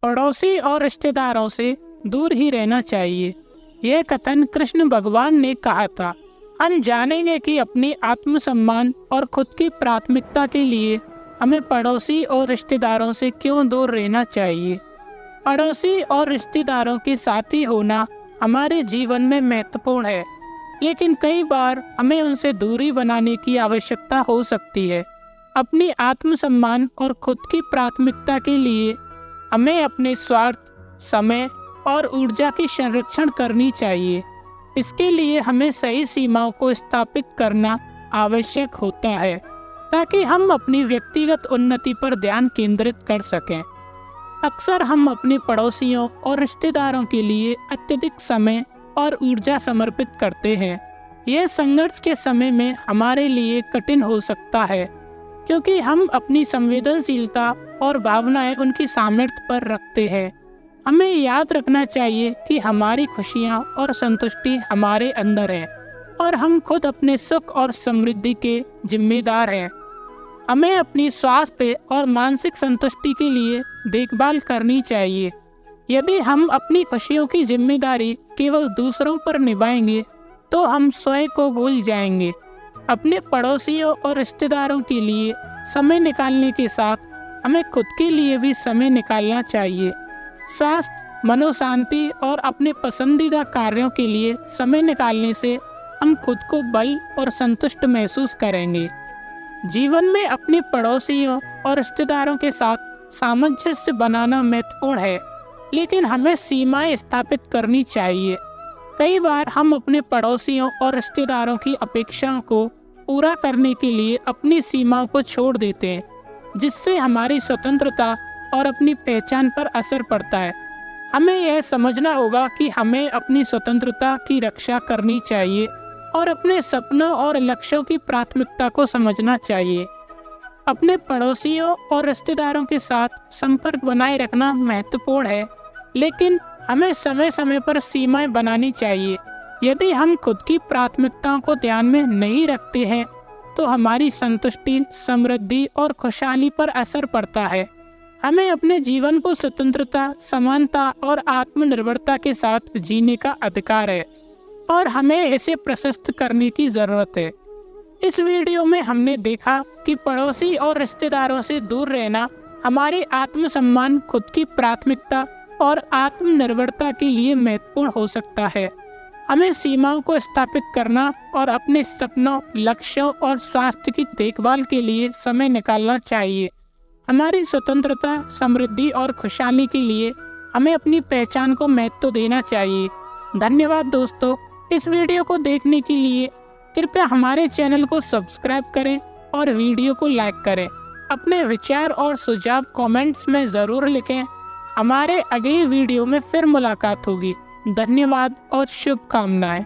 पड़ोसी और रिश्तेदारों से दूर ही रहना चाहिए। यह कथन कृष्ण भगवान ने कहा था। हम जानेंगे कि अपनी आत्मसम्मान और खुद की प्राथमिकता के लिए हमें पड़ोसी और रिश्तेदारों से क्यों दूर रहना चाहिए। पड़ोसी और रिश्तेदारों के साथी होना हमारे जीवन में महत्वपूर्ण है, लेकिन कई बार हमें उनसे दूरी बनाने की आवश्यकता हो सकती है। अपनी आत्मसम्मान और खुद की प्राथमिकता के लिए हमें अपने स्वार्थ, समय और ऊर्जा की संरक्षण करनी चाहिए। इसके लिए हमें सही सीमाओं को स्थापित करना आवश्यक होता है, ताकि हम अपनी व्यक्तिगत उन्नति पर ध्यान केंद्रित कर सकें। अक्सर हम अपने पड़ोसियों और रिश्तेदारों के लिए अत्यधिक समय और ऊर्जा समर्पित करते हैं। यह संघर्ष के समय में हमारे लिए कठिन हो सकता है, क्योंकि हम अपनी संवेदनशीलता और भावनाएं उनकी सामर्थ्य पर रखते हैं। हमें याद रखना चाहिए कि हमारी खुशियां और संतुष्टि हमारे अंदर है और हम खुद अपने सुख और समृद्धि के जिम्मेदार हैं। हमें अपनी स्वास्थ्य और मानसिक संतुष्टि के लिए देखभाल करनी चाहिए। यदि हम अपनी खुशियों की जिम्मेदारी केवल दूसरों पर निभाएंगे तो हम स्वयं को भूल जाएंगे। अपने पड़ोसियों और रिश्तेदारों के लिए समय निकालने के साथ हमें खुद के लिए भी समय निकालना चाहिए। स्वास्थ्य, मनोशांति और अपने पसंदीदा कार्यों के लिए समय निकालने से हम खुद को बल और संतुष्ट महसूस करेंगे। जीवन में अपने पड़ोसियों और रिश्तेदारों के साथ सामंजस्य बनाना महत्वपूर्ण है, लेकिन हमें सीमाएं स्थापित करनी चाहिए। कई बार हम अपने पड़ोसियों और रिश्तेदारों की अपेक्षाओं को पूरा करने के लिए अपनी सीमाओं को छोड़ देते हैं, जिससे हमारी स्वतंत्रता और अपनी पहचान पर असर पड़ता है। हमें यह समझना होगा कि हमें अपनी स्वतंत्रता की रक्षा करनी चाहिए और अपने सपनों और लक्ष्यों की प्राथमिकता को समझना चाहिए। अपने पड़ोसियों और रिश्तेदारों के साथ संपर्क बनाए रखना महत्वपूर्ण है, लेकिन हमें समय समय पर सीमाएं बनानी चाहिए। यदि हम खुद की प्राथमिकताओं को ध्यान में नहीं रखते हैं तो हमारी संतुष्टि, समृद्धि और खुशहाली पर असर पड़ता है। हमें अपने जीवन को स्वतंत्रता, समानता और आत्मनिर्भरता के साथ जीने का अधिकार है और हमें इसे प्रशस्त करने की जरूरत है। इस वीडियो में हमने देखा कि पड़ोसी और रिश्तेदारों से दूर रहना हमारे आत्मसम्मान, खुद की प्राथमिकता और आत्मनिर्भरता के लिए महत्वपूर्ण हो सकता है। हमें सीमाओं को स्थापित करना और अपने सपनों, लक्ष्यों और स्वास्थ्य की देखभाल के लिए समय निकालना चाहिए। हमारी स्वतंत्रता, समृद्धि और खुशहाली के लिए हमें अपनी पहचान को महत्व देना चाहिए। धन्यवाद दोस्तों, इस वीडियो को देखने के लिए कृपया हमारे चैनल को सब्सक्राइब करें और वीडियो को लाइक करें। अपने विचार और सुझाव कमेंट्स में ज़रूर लिखें। हमारे अगले वीडियो में फिर मुलाकात होगी। धन्यवाद और शुभकामनाएं।